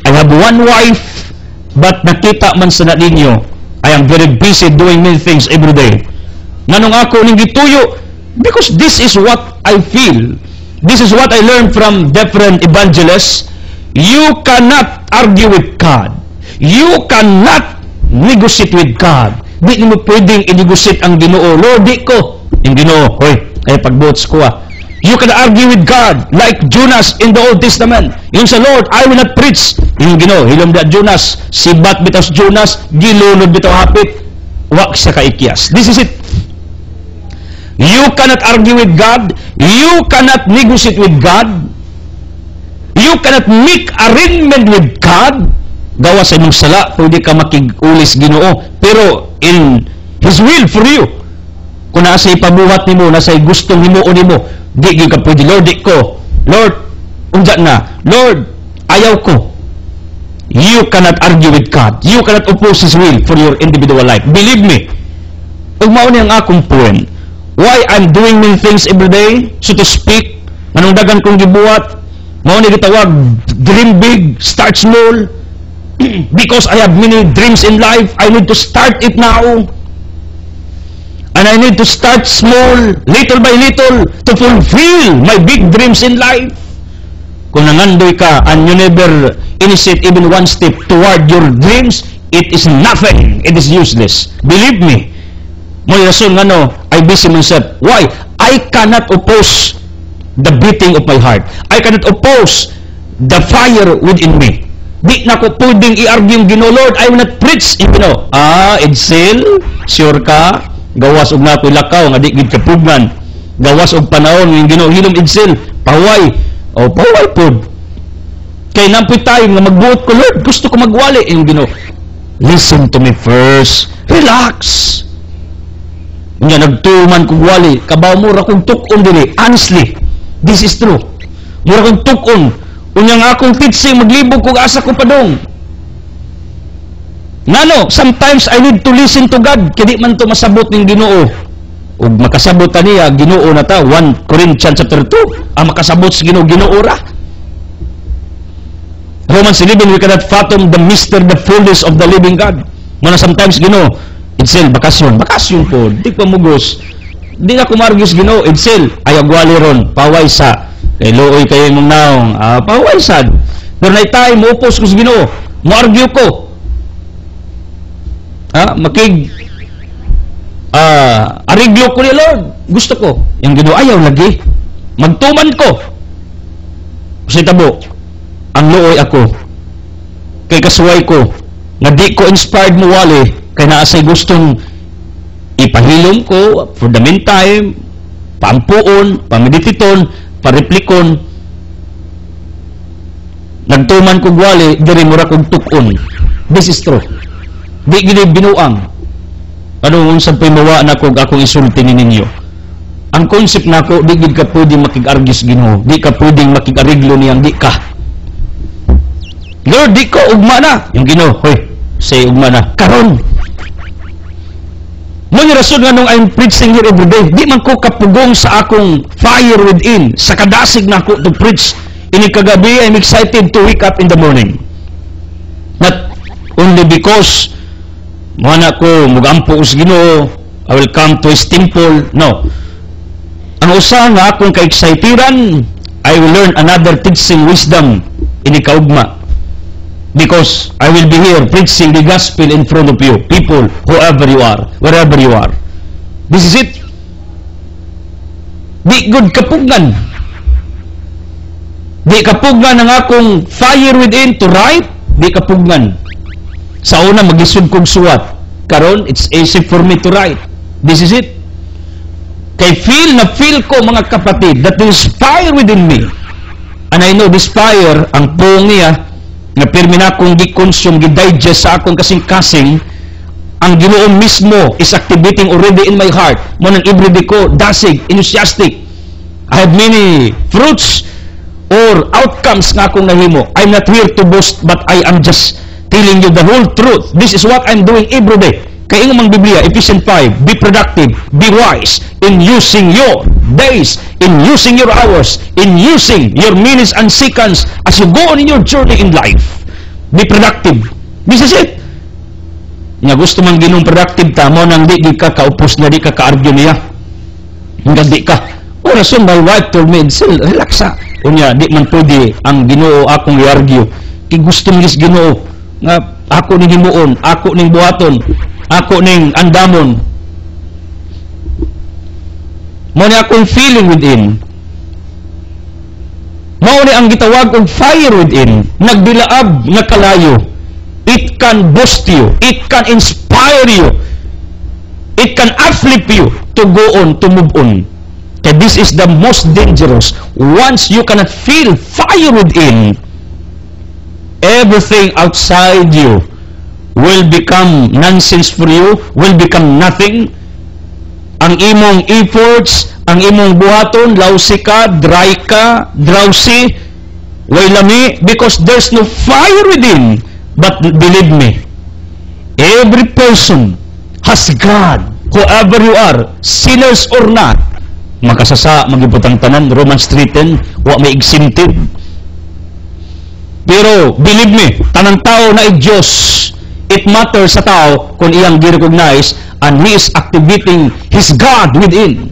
I have one wife, but nakita man sa ninyo, I am very busy doing many things every day. Nanong ako ning gituyo, because this is what I feel. This is what I learned from different evangelists. You cannot argue with God. You cannot negotiate with God. Di mo pwedeng i-negotiate ang Ginoo. Lord, di ko. Yung Ginoo, hoy, ay pagbuots ko ah. You can argue with God like Jonas in the Old Testament. Yung sa Lord, I will not preach. Yung Ginoo, hilom da Jonas, sibat bitaw sa Jonas, gilunod bitaw hapit, wak siya kaikyas. This is it. You cannot argue with God. You cannot negotiate with God. You cannot make arrangement with God. Gawa sa imong sala, pwede ka makigulis Ginoo. Pero in His will for you, kung nasa ipabuhat nimo, nasa gustong himuon nimo, di ka pwede, Lord, di ko. Lord, unja na. Lord, ayaw ko. You cannot argue with God. You cannot oppose His will for your individual life. Believe me. Kung mao ni ang akong point, why I'm doing many things every day, so to speak, anong dagan kong gibuhat, mao ni gitawag, dream big, start small, because I have many dreams in life, I need to start it now. And I need to start small, little by little, to fulfill my big dreams in life. Kung nangandoy ka and you never initiate even one step toward your dreams, it is nothing. It is useless. Believe me. May rason nga no, I busy myself. Why? I cannot oppose the beating of my heart. I cannot oppose the fire within me. Di na ko pwedeng i-argue yung Ginoo, Lord, I will not preach. Ginoo, Edsel, sure ka? Gawas og nakoy lakaw nga di gid kapugnan. Gawas og panahon ng Ginoo, hilom Edsel, pahuway. O pahuway pod. Kay nampoy tayo nga magbuot ko, Lord, gusto ko magwali yung Ginoo. Listen to me first. Relax. Unya nagtuman kog wali, kabaw mo ra kog tuk-on dili. Honestly, this is true. Mura kog tuk-on. Unya nga akong teaching maglibog kog asa ko padong. Ngano, sometimes I need to listen to God, kaya di man to masabot ning Ginoo. Ug makasabot ta niya Ginoo na ta, 1 Corinthians chapter 2, ang makasabot sa Ginoo ra. Romans 11, we cannot fathom the mystery, the fullness of the living God. Muna sometimes Ginoo, Edsel, bakasyon po, di pa mugos. Di na kumargis Ginoo, Edsel, ay agwali ron, paway sa, kay looy kayo mong naong, paway sad. Pero na itay, maupos ko sa Ginoo, mo-argue ko. Ariglo ko ni Lord, gusto ko. Yung Ginoo, ayaw lagi. Magtuman ko. Kasi tabo, ang looy ako, kay kasuway ko, nga di ko inspired mo wali, kay naasay gustong ipahilom ko for the meantime, pampuon, pamedititon, pareplikon, nagtuman kog wali, diri mura kog tukon. This is true. Di gini binuang. Ano unsad pay mawa na kog akong isulti ninyo. Ang concept nako, di gid ka pwedeng makig-argus Ginoo, di ka pwedeng makig-ariglo niyang di ka. Lord, di ko ugma na. Yung Ginoo, hoy, say ugma na. Karon. Mo yung rason nga nung I'm preaching here every day, di man ko kapugong sa akong fire within, sa kadasig na ako to preach. Ini kagabi, I'm excited to wake up in the morning. Not only because mana ko mugampo us Ginoo, I will come to His temple. No. Ang usa nga akong ka-exciteran, I will learn another teaching wisdom ini kaugma. Because I will be here preaching the gospel in front of you, people, whoever you are, wherever you are. This is it. Di good kapugnan. Di kapugnan ang akong fire within to write, di kapugnan. Sa una, mag-isod kong suwat. Karon, it's easy for me to write. This is it. Kay feel ko, mga kapatid, that there is fire within me. And I know this fire, ang puong niya, na pirmi na akong gi-consume, gi-digest sa akong kasing-kasing, ang Ginoo mismo is activating already in my heart. Mo nang everyday ko, dasig, enthusiastic. I have many fruits or outcomes nga akong nahimo. I'm not here to boast, but I am just telling you the whole truth. This is what I'm doing every day. Kaya ingong mga Biblia, Ephesians 5, be productive, be wise in using your days, in using your hours, in using your minutes and seconds as you go on in your journey in life. Be productive. This is it. Nga gusto man Ginong productive ta, mo nang di ka kaupos na, di ka ka-argue niya. Hanggang di ka. O rason, my wife told me, relaxa. Unya, di man pwede ang Ginoo akong i-argue. Kaya gusto ngis Ginoo, nga ako ning himuon, ako ning buhaton, ako ning andamon. Mo ni akong feeling within. Mao ni ang gitawag og fire within, nagdilaab nga kalayo. It can boost you, it can inspire you, it can uplift you to go on, to move on. Kaya this is the most dangerous. Once you cannot feel fire within, everything outside you will become nonsense for you, will become nothing. Ang imong efforts, ang imong buhaton, lousy ka, dry ka, drowsy, way lami, because there's no fire within. But believe me, every person has God, whoever you are, sinners or not, makasasa, magibutang tanan, Romans 3:10, wa may exempted. Pero, believe me, tanang tao na Diyos, it matters sa tao kung iyang gi-recognize and He is activating His God within.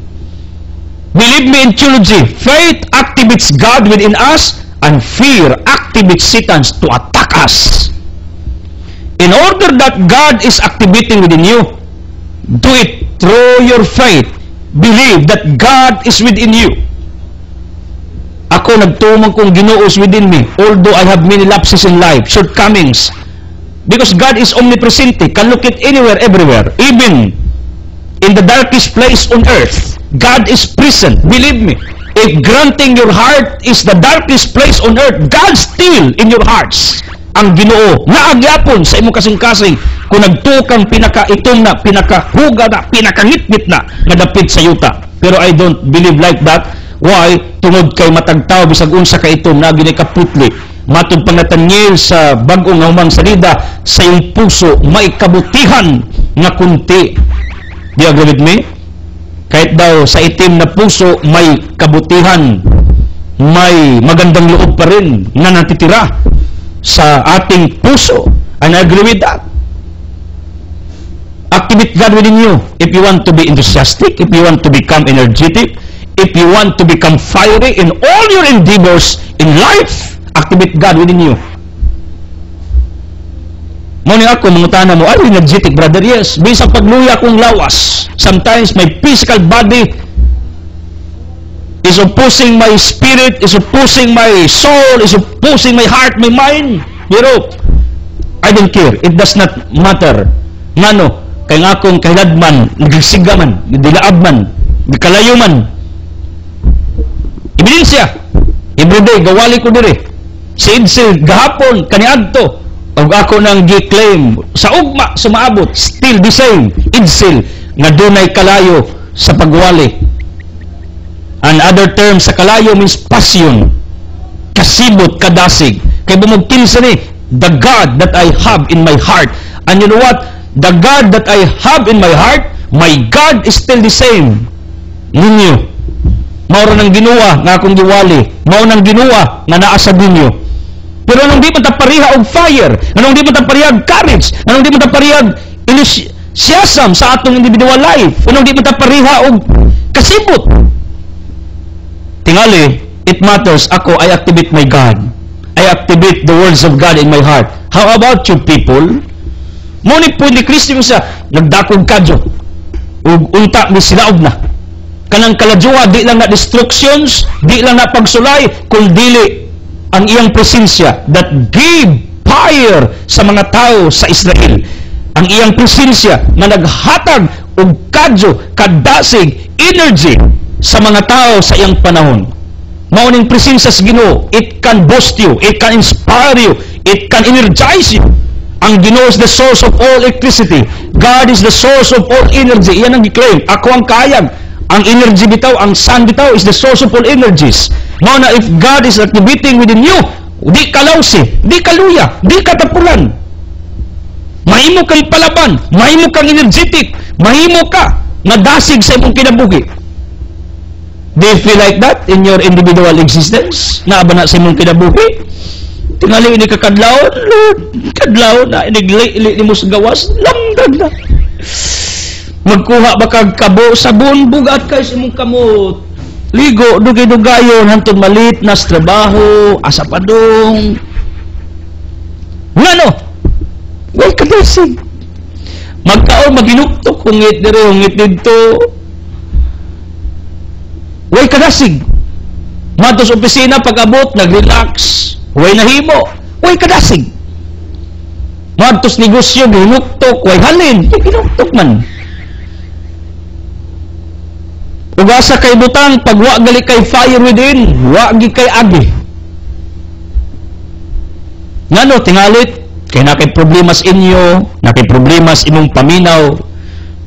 Believe me in theology, faith activates God within us and fear activates Satan to attack us. In order that God is activating within you, do it through your faith. Believe that God is within you. Ako nagtumang kong Ginoo is within me, although I have many lapses in life, shortcomings. Because God is omnipresent, can look it anywhere, everywhere. Even in the darkest place on earth, God is present. Believe me, if granting your heart is the darkest place on earth, God still in your hearts. ang Ginoo naagyapon sa imong kasing-kasing kung nagtukang pinakaitom na, pinakahuga na, pinakangitngit na nga dapit sa yuta. Pero I don't believe like that. Why? Tungod kay matagtaw bisag unsa ka itom na ginay kaputli. Matud pang Nathaniel sa bag-ong humang salida, sa iyong puso may kabutihan nga kunti. Do you agree with me? Kahit daw sa itim na puso may kabutihan, may magandang loob pa rin na natitira sa ating puso. And I agree with that. Activate God within you. If you want to be enthusiastic, if you want to become energetic, if you want to become fiery in all your endeavors in life, activate God within you. Muna ako, mangutana mo, are you energetic, brother? Yes. Bisang pagluya kong lawas. Sometimes my physical body is opposing my spirit, is opposing my soul, is opposing my heart, my mind. Pero, I don't care. It does not matter. Ngano? Kaya nga akong kahilad man, nagsiga man, dilaab man, kalayo man. Ebidensya. Everyday, gawali ko diri. Si Idsil, gahapon, kaniadto. O ako nang gi-claim. Sa ugma, sumaabot. Still the same. Idsil, nga dunay kalayo sa pagwali. And other terms sa kalayo means passion. Kasibot, kadasig. Kaya bumugtin sa ni, the God that I have in my heart. And you know what? The God that I have in my heart, my God is still the same. Ninyo. Maura ng ginawa nga akong giwali. Maura ng ginawa nga naasa ninyo. Pero anong di matapariha og fire? Anong di matapariha og courage? Anong di matapariha og enthusiasm sa atong individual life? Anong di matapariha og kasibot? Tingali, it matters. Ako, I activate my God. I activate the words of God in my heart. How about you people? Muni po ni Kristo yung sa nagdakog kadyo ug unta ni silaog na kanang kaladyoa, di lang na destructions, di lang na pagsulay, kung dili ang iyang presensya that gave fire sa mga tao sa Israel. Ang iyang presensya na naghatag og kadyo, kadasig, energy sa mga tao sa iyang panahon. Mauning presensya sa Ginoo, it can boost you, it can inspire you, it can energize you. Ang Ginoo is the source of all electricity. God is the source of all energy. Iyan ang i-claim. Ako ang kayag. Ang energy bitaw, ang sun bitaw is the source of all energies. Now na if God is activating within you, di ka lawsi, di ka luya, di ka tapulan. Mahimo kang palaban, mahimo kang energetic, mahimo ka nadasig sa imong kinabuhi. Do you feel like that in your individual existence? Naaba na sa imong kinabuhi? Tingali ini kakadlawon, Lord, kadlawon na, inigli ni mo sa gawas, lamdag na. Magkuha ba kag kabo, sabon, bugat kay sa imong kamot. Ligo, dugay-dugayon, hantod malit, nas trabaho, asa padong. Ngano? Way kadasig. Magkaon, maginuktok, hungit dire, hungit dito. Way kadasig. Matos opisina, pag-abot, nag-relax. Way nahimo, way kadasig. Matos negosyo, ginuktok, way halin, ginuktok man. Ugasa kay butang, pag wa gali kay fire within, wa gi kay agi. Ngano, tingalit, kay na kay problema sa inyo, na kay problema sa imong paminaw,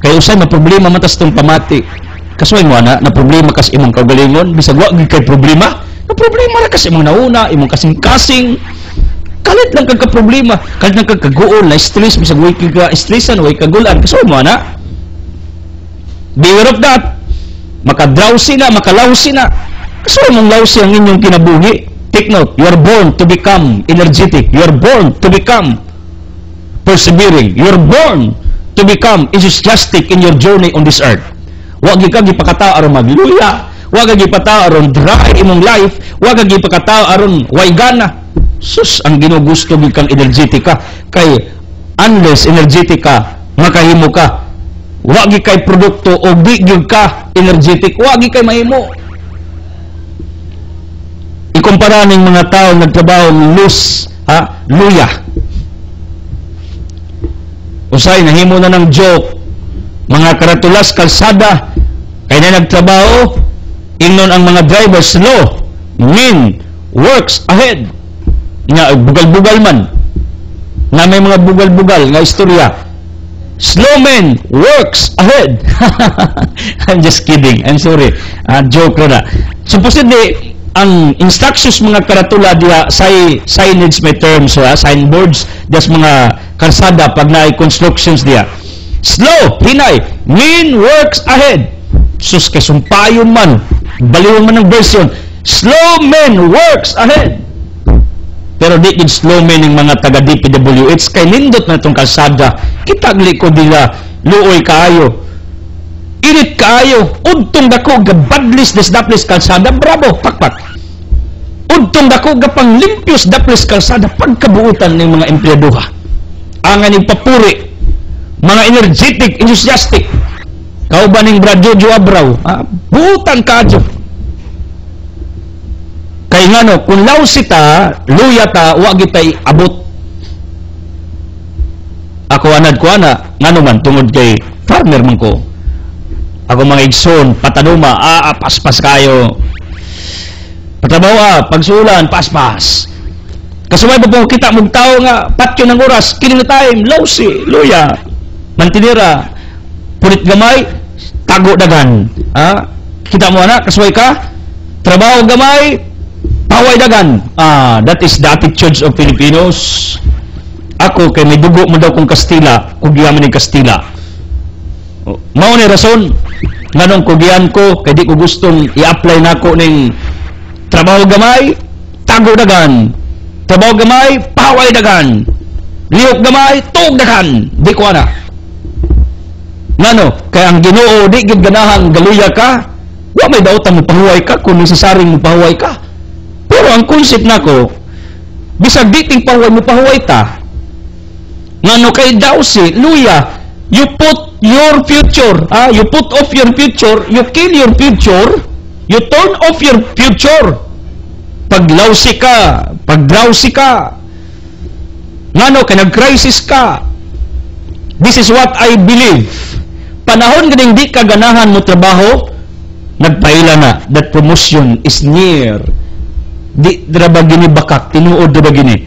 kay usay na problema matas tong pamati. Kasuay mo na problema kas imong kaugalingon, bisag wa gi kay problema, na problema na kasi imong nauna, imong kasing-kasing, kalit lang kag problema, kalit lang kag kaguol, na stress, bisag way ka stressan, way kagulan, kasuay mo na. Beware of that. Maka-drowsy na, makalawsy na. Kasuay mong lawsy ang inyong kinabuhi. Take note, you are born to become energetic. You are born to become persevering. You are born to become enthusiastic in your journey on this earth. Huwag ka gipakatao aron magluya. Huwag ka gipatao aron dry imong life. Huwag ka gipakatao aron waygana. Sus, ang ginugusto kang energetic ka. Kay unless energetic ka, makahimo ka. Huwag kay produkto o di gyud ka energetic. Huwag kay mahimo. Ikumpara ning mga tao nagtrabaho luya. Usay nahimo na ng joke, mga karatulas kalsada kay na nagtrabaho, ingnon ang mga driver slow, works ahead. Nga bugal-bugal man. na may mga bugal-bugal nga istorya. Slow man works ahead. I'm just kidding. I'm sorry. Joke na. Supposedly, ang instructions mga karatula diya, signage may terms, signboards, just mga karsada pag na-constructions diya. Slow, hinay, mean works ahead. Sus, kay sumpayon man, baliwan man ng version. Slow man works ahead. Pero di yung slow man ng mga taga DPWH, kay nindot na itong kalsada, kitagli ko nila, luoy kaayo. Init kaayo, udtong dako, gabadlis des daplis kalsada, bravo, pakpak. Udtong dako, gapang limpios daplis kalsada, pagkabuutan ng mga empleaduha. Angan yung papuri, mga energetic, enthusiastic, kauban ng Brad Jojo Abraw, buutan kaadyo. Kaya nga no, kung lausi ta, luya ta, wag itay abot. Ako anad ko ana, nga naman, tungod kay farmer man ko. Ako mga igsoon, patanuma, paspas kayo. Patrabaho pagsulan, paspas. Kasumay ba po kita mong tao nga, patyo ng oras, kining na time, lausi, luya, mantinira, punit gamay, tago dagan. Kita mo na, kasumay ka, trabaho gamay, paway dagan. That is the attitudes of Filipinos. Ako, kay may dugo mo daw kong Kastila, kugiyaman ng Kastila. Mao ni rason, nganong kugiyan ko, kay di ko gustong i-apply na ako ng trabaho gamay, tago dagan. Trabaho gamay, paway dagan. Liyok gamay, tuog dagan. Di ko ana. Ngano, kay ang Ginoo, di gid ganahang galuya ka, wa may daotan mo pahuway ka, kung nasisaring mo pahuway ka. Pero ang concept nako, bisag diting pahuway mo pahuway ta. Ngano kay daw si luya, you put your future, you put off your future, you kill your future, you turn off your future. Pag lausi ka, pag drowsy ka, ngano kay nag-crisis ka. This is what I believe. Panahon ganing di ka ganahan mo trabaho, nagpaila na that promotion is near. Di draba gini bakak, tinuod draba gini.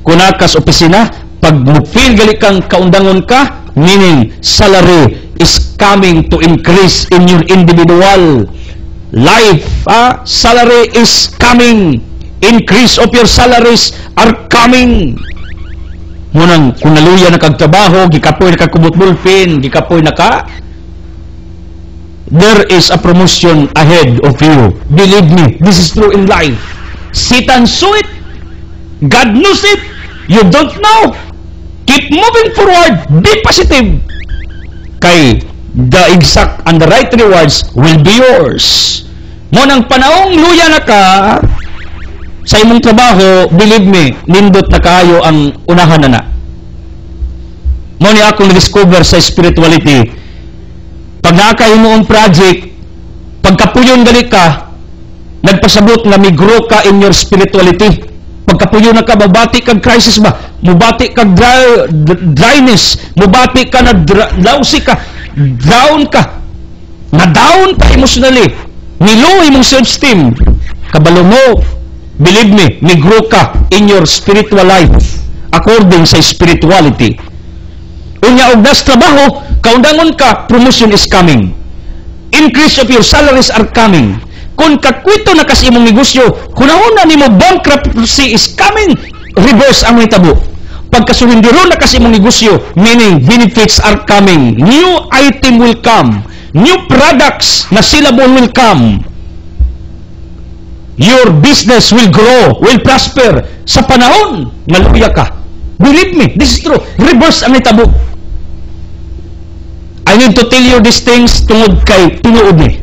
Kunakas opisina, pag mo-feel gali kang kaundangon ka, meaning salary is coming to increase in your individual life. Salary is coming. Increase of your salaries are coming. Munang kung naluya na kagtrabaho, gikapoy na kagkumot-bulpin, gikapoy na ka, there is a promotion ahead of you. Believe me, this is true in life. Satan saw it. God knows it. You don't know. Keep moving forward. Be positive. Kay the exact and the right rewards will be yours. Munang panahong luya na ka sa imong trabaho, believe me, nindot na kayo ang unahan na. Muna akong na-discover sa spirituality. Pag nakahimoong project, pagkapuyon gali ka, nagpasabot nga migro ka in your spirituality. Pagkapuyon na ka, mabati kag crisis ba? Mabati kag dryness. Mabati ka na lousy ka. Down ka. Na-down ka emotionally. Nilow imong self-esteem. Kabalo mo, believe me, migro ka in your spiritual life according sa spirituality. Unya og das trabaho, kaundangon ka, promotion is coming. Increase of your salaries are coming. Kung kakwito na kasi imong negosyo, kunahon na nimo bankruptcy is coming, reverse ang hitabo. Pagkasuwindiro na kasi imong negosyo, meaning benefits are coming. New item will come. New products na syllable will come. Your business will grow, will prosper sa panahon na luya ka. Believe me, this is true. Reverse ang hitabo. I need to tell you these things tungod kay tinuod ni.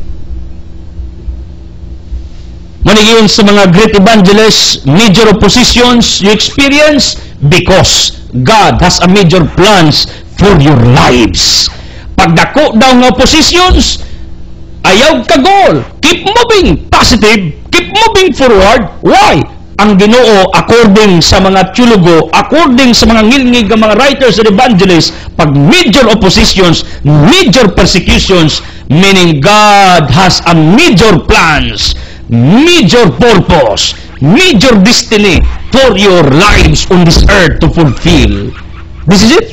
Manigiyon sa mga great evangelists, major oppositions you experience because God has a major plans for your lives. Pagdako daw nga oppositions, ayaw ka goal. Keep moving positive. Keep moving forward. Why? Ang Ginoo, according sa mga tiyologo, according sa mga ngilngig ng mga writers and evangelists, pag major oppositions, major persecutions, meaning God has a major plans, major purpose, major destiny for your lives on this earth to fulfill. This is it.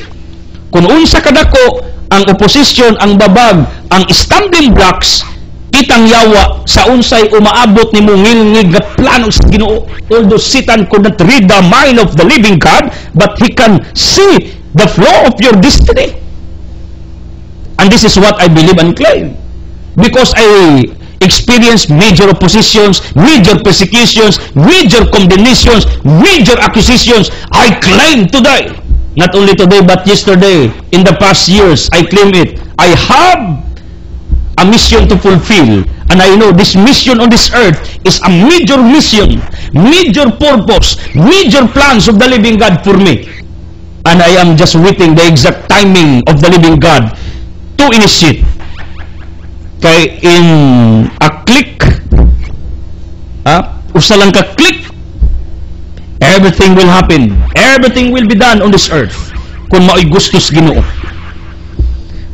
Kung unsa kadako ang opposition, ang babag, ang stumbling blocks, kitang yawa sa unsay umaabot ni mong ngilngig nga plano sa Ginoo. Although Satan could not read the mind of the living God, but he can see the flow of your destiny. And this is what I believe and claim. Because I experienced major oppositions, major persecutions, major condemnations, major accusations. I claim today, not only today but yesterday, in the past years, I claim it. I have a mission to fulfill, and I know this mission on this earth is a major mission, major purpose, major plans of the living God for me. And I am just waiting the exact timing of the living God to initiate. Kay in a click, usa lang ka click, everything will happen. Everything will be done on this earth kung mao'y gustos Ginoo.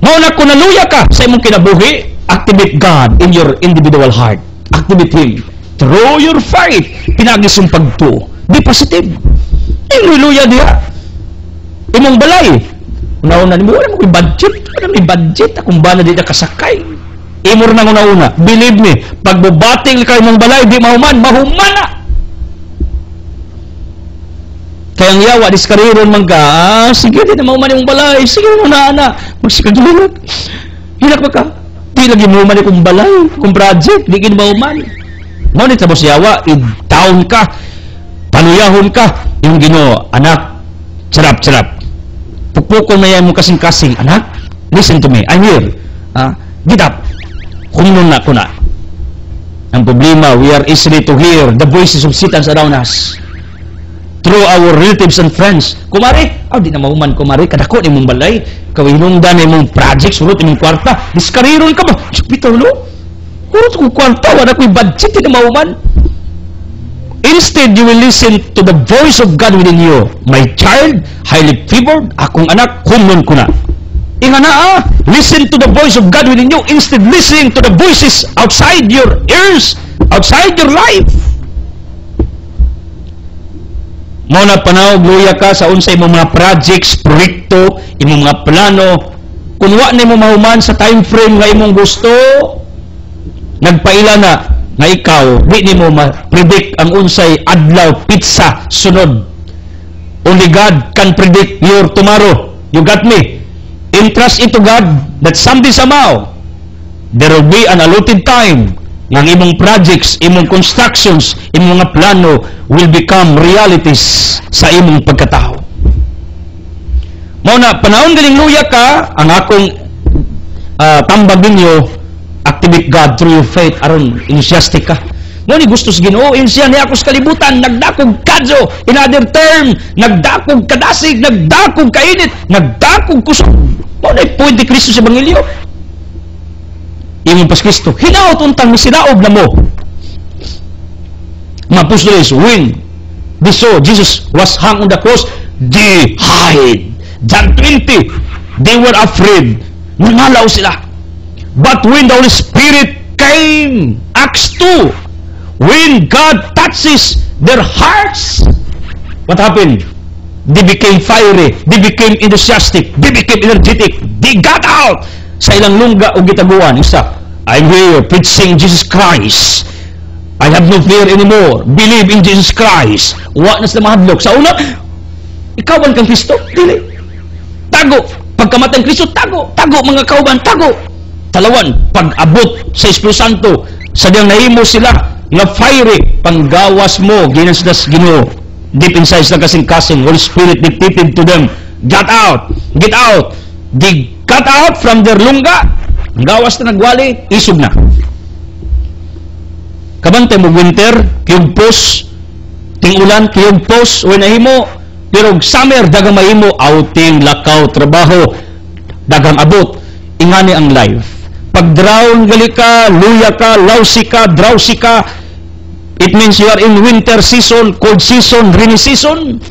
Mao na kung naluya ka sa imong kinabuhi, activate God in your individual heart. Activate Him. Through your faith, pinagisong pagtuo. Be positive. Iluya diha. Imong balay. Una-una, wala mo budget. Wala may budget. Akong bala di na kasakay. Imor na una-una. Believe me, pag bubating kayo mong balay, di mahuman na. Kaya ang yawa, diskariron man ka, sige, di na mahuman yung balay. Sige, una-ana. Magsikadulog. Hilak ba ka? Di lagi mahuman yung balay, kung project, di gin mahuman. Ngunit tapos yawa, i-down ka, panuyahon ka, yung Ginoo, anak, sarap. Pukpukon na yan mo kasing-kasing, anak, listen to me, I'm here. Get up. Kumunod na ko na. Ang problema, we are easily to hear the voices of Satan around us. Through our relatives and friends. Kumari, di na mahuman kumari, kadako ni mong balay, kawihinungdan ni mong project, surot ni mong kwarta, diskariron ka ba? Hospital, no? Kurot kong kwarta, wala ko'y budget, di na mahuman. Instead, you will listen to the voice of God within you. My child, highly favored, akong anak, kumunod ko na. Ingana, listen to the voice of God within you instead listening to the voices outside your ears, outside your life. Mao na panahon, luya ka sa unsay imong mga projects, proyekto, imong mga plano. Kung wa nimo mahuman sa time frame nga imong gusto, nagpaila na nga ikaw, di nimo ma-predict ang unsay adlaw, pizza, sunod. Only God can predict your tomorrow. You got me? Entrust into God that someday somehow there will be an allotted time ng imong projects, imong constructions, imong mga plano will become realities sa imong pagkatao. Mao na panahon galing luya ka, ang akong tambag ninyo, activate God through your faith aron enthusiastic ka. Mo ni gustos Ginoo, insiya ni ako sa kalibutan, nagdakog kadyo, in other term, nagdakog kadasig, nagdakog kainit, nagdakog kusog. Mo na point ni Kristo sa Ebanghelyo. Imong pas Kristo, hinaot untang misinaob na mo. Mga apostoles, when they saw Jesus was hung on the cross, they hide. John 20, they were afraid. Nangalaw sila. But when the Holy Spirit came, Acts 2, when God touches their hearts, what happened? They became fiery, they became enthusiastic, they became energetic, they got out sa ilang lungga o gitaguan. Isa, I'm here preaching Jesus Christ. I have no fear anymore. Believe in Jesus Christ. Wa na sila mahadlok. Sa una, ikawan kang Kristo? Dili. Tago. Pagkamatang Kristo, tago. Tago mga kauban, tago. Talawan, pag-abot sa Espiritu Santo, sadyang nahimo sila nga fiery, panggawas mo, ginasdas Ginoo. Deep inside sila kasing-kasing, Holy Spirit dictated to them, get out, get out. They got out from their lungga, ang gawas na nagwali, isog na. Kabantay mo winter, kiyog pos, ting-ulan, kiyog pos, o nahimo, pero summer, dagang mahimo, outing, lakaw, trabaho, dagang abot, ingani ang life. Pag drown gali ka, luya ka, lousy ka, drowsy ka, it means you are in winter season, cold season, rainy season.